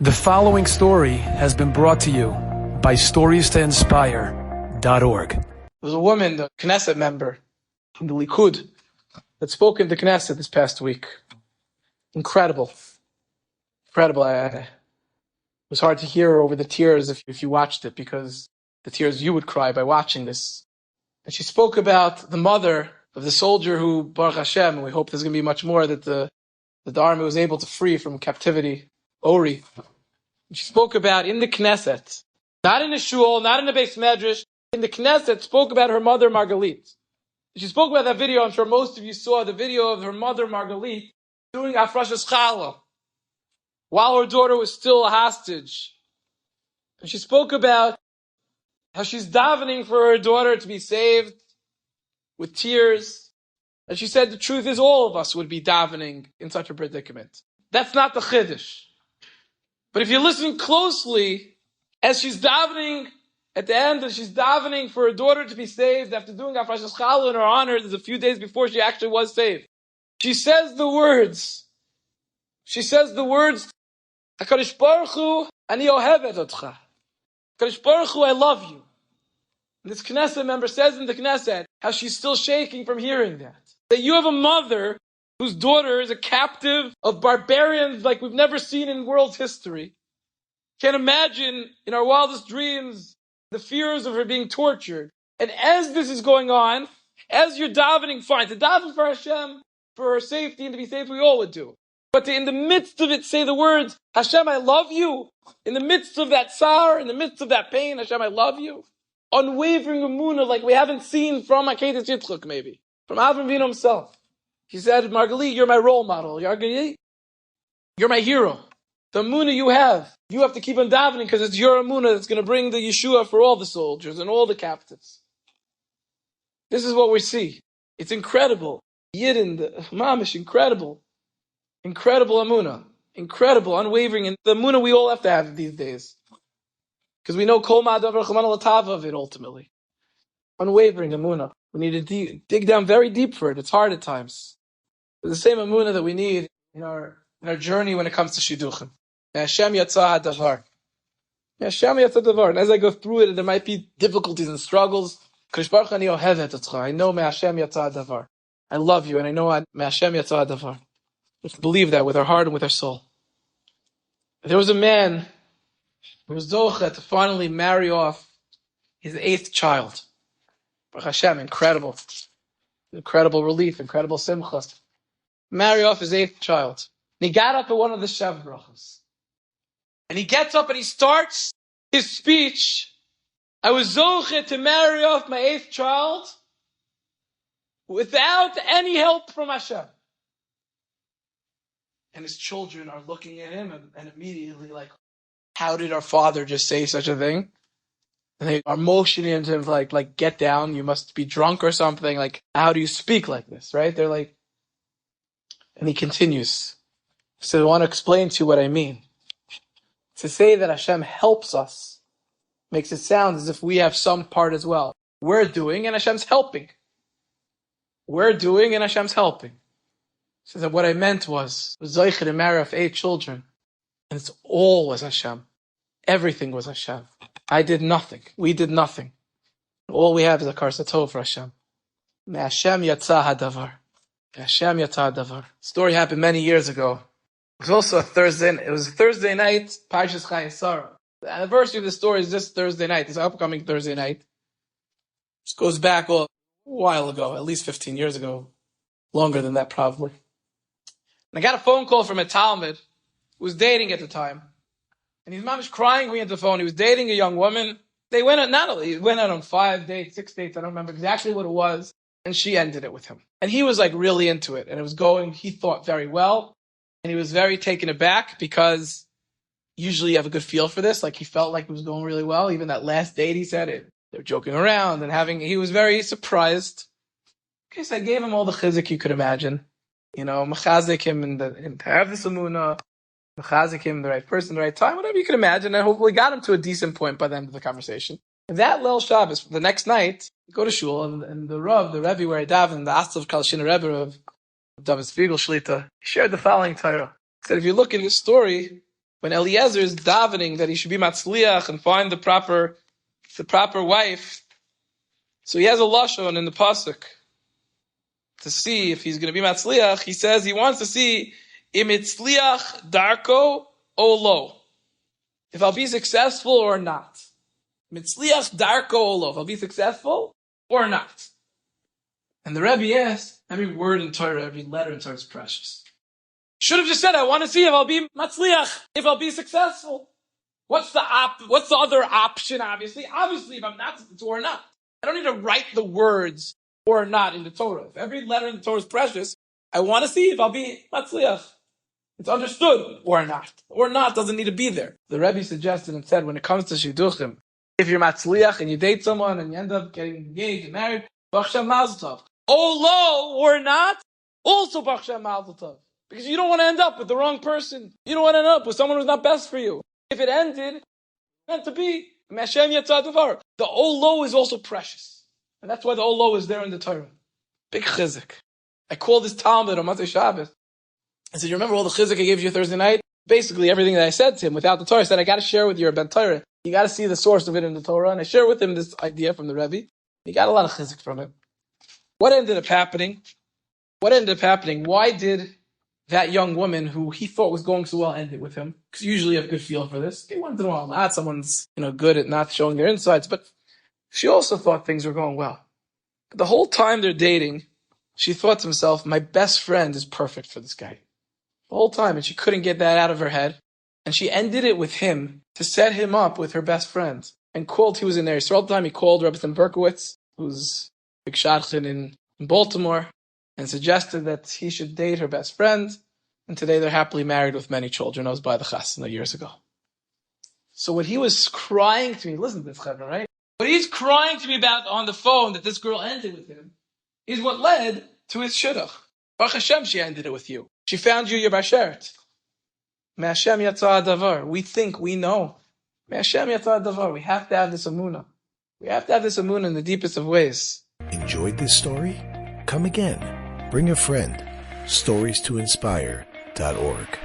The following story has been brought to you by StoriesToInspire.org. There was a woman, a Knesset member from the Likud, that spoke in the Knesset this past week. Incredible. Incredible. It was hard to hear her over the tears if you watched it, because the tears you would cry by watching this. And she spoke about the mother of the soldier who, Baruch Hashem, and we hope there's going to be much more, that the army was able to free from captivity, Ori. She spoke about in the Knesset, not in the shul, not in the Beis Medrash, in the Knesset, spoke about her mother Margalit. She spoke about that video. I'm sure most of you saw the video of her mother Margalit doing Afrashas Challah while her daughter was still a hostage. And she spoke about how she's davening for her daughter to be saved with tears. And she said the truth is all of us would be davening in such a predicament. That's not the Chiddush. But if you listen closely, as she's davening at the end, as she's davening for her daughter to be saved after doing Afrashas Challah in her honor, there's a few days before she actually was saved. She says the words, HaKadosh Baruch Hu, ani ohevet otcha. HaKadosh Baruch Hu, I love you. And this Knesset member says in the Knesset how she's still shaking from hearing that. That you have a mother whose daughter is a captive of barbarians like we've never seen in world history. Can't imagine in our wildest dreams the fears of her being tortured. And as this is going on, as you're davening, fine, to daven for Hashem, for her safety and to be saved, we all would do. But to, in the midst of it, say the words, Hashem, I love you. In the midst of that sorrow, in the midst of that pain, Hashem, I love you. Unwavering Emunah like we haven't seen from Akedah Yitzchak, maybe. From Avram Avinu himself. He said, Margalit, you're my role model. Margalit, you're my hero. The Emunah you have to keep on davening because it's your Emunah that's going to bring the Yeshua for all the soldiers and all the captives. This is what we see. It's incredible. Yidden, the Mamish, incredible. Incredible Emunah. Incredible, unwavering. And the Emunah we all have to have these days. Because we know Kol Ma'adav Chaman Al-Tava of it ultimately. Unwavering Emunah. We need to dig down very deep for it. It's hard at times. It's the same Emunah that we need in our journey when it comes to Shidduchim. Hashem Yatzah HaDavar. Hashem Yatzah HaDavar. And as I go through it, there might be difficulties and struggles. I know Hashem Yatzah HaDavar. I love you, and I know Hashem Yatzah HaDavar. Let's believe that with our heart and with our soul. There was a man who was zocheh to finally marry off his 8th child. Baruch Hashem, incredible. Incredible relief, incredible simcha. Marry off his 8th child. And he got up at one of the Shav Brachos. And he gets up and he starts his speech. I was zocheh to marry off my 8th child without any help from Hashem. And his children are looking at him and immediately like, how did our father just say such a thing? And they are motioning to him like, get down, you must be drunk or something. Like, how do you speak like this, right? They're like, and he continues. So I want to explain to you what I mean. To say that Hashem helps us makes it sound as if we have some part as well. We're doing and Hashem's helping. We're doing and Hashem's helping. So that what I meant was Zoicha to marry off 8 children. And it's all was Hashem. Everything was Hashem. I did nothing. We did nothing. All we have is a karsatov for Hashem. Me Hashem Yatzah HaDavar. Hashem Yatzah HaDavar. Story happened many years ago. It was also a Thursday night, Parshas Chayesara. The anniversary of the story is this Thursday night, this upcoming Thursday night. This goes back a while ago, at least 15 years ago. Longer than that, probably. And I got a phone call from a Talmud who was dating at the time. And his mom was crying when he had the phone. He was dating a young woman. They went out, he went out on 5 dates, 6 dates, I don't remember exactly what it was. And she ended it with him. And he was like really into it. And it was going, he thought, very well. And he was very taken aback because usually you have a good feel for this. Like he felt like it was going really well. Even that last date, he said it. They were joking around and he was very surprised. Okay, so I gave him all the chizik you could imagine. You know, mechazik him and to have this emunah, mechazik him the right person, the right time, whatever you could imagine. And hopefully got him to a decent point by the end of the conversation. And that Leil Shabbos, the next night, go to shul and the Rebbe where I daven, the Astav Kalshina Rebbe of David Spiegel Shlita, he shared the following Torah. He said, if you look at his story, when Eliezer is davening that he should be matzliach and find the proper wife, so he has a lashon in the pasuk to see if he's going to be matzliach. He says he wants to see im itzliach darko o lo, if I'll be successful or not. Mitzliach darko o lo, if I'll be successful or not. And the Rebbe asked, every word in Torah, every letter in Torah is precious. Should have just said, I want to see if I'll be matzliach, if I'll be successful. What's the other option, obviously? Obviously, if I'm not successful or not. I don't need to write the words or not in the Torah. If every letter in the Torah is precious, I want to see if I'll be matzliach. It's understood or not. Or not doesn't need to be there. The Rebbe suggested and said, when it comes to shidduchim, if you're matzliach and you date someone and you end up getting engaged and married, Hashem mazel tov. Oh, lo or not, also Hashem mazel tov. Because you don't want to end up with the wrong person. You don't want to end up with someone who's not best for you. If it ended, meant to be. Hashem yatzad devar. The Olo is also precious. And that's why the Olo is there in the Torah. Big chizik. I called this Talmud on Motzei Shabbos. I said, you remember all the chizik I gave you Thursday night? Basically everything that I said to him without the Torah. I said, I got to share with you a Ben Torah. You got to see the source of it in the Torah. And I shared with him this idea from the Rebbe. He got a lot of chizik from it. What ended up happening? Why did that young woman who he thought was going so well end it with him? Because usually you have a good feel for this. Once in a while, not someone's good at not showing their insides, but she also thought things were going well. But the whole time they're dating, she thought to herself, my best friend is perfect for this guy. The whole time, and she couldn't get that out of her head. And she ended it with him to set him up with her best friend. And he was in there. So all the time he called Rebbe Berkowitz, who's big shadchan in Baltimore, and suggested that he should date her best friend. And today they're happily married with many children. I was by the chasna years ago. So what he was crying to me, listen to this, Chevra, right? What he's crying to me about on the phone that this girl ended with him is what led to his shidduch. Baruch Hashem, she ended it with you. She found you your bashert. Hashem yatzah davar. We think, we know. Hashem yatzah davar. We have to have this Emunah. We have to have this Emunah in the deepest of ways. Enjoyed this story? Come again. Bring a friend. StoriesToInspire.org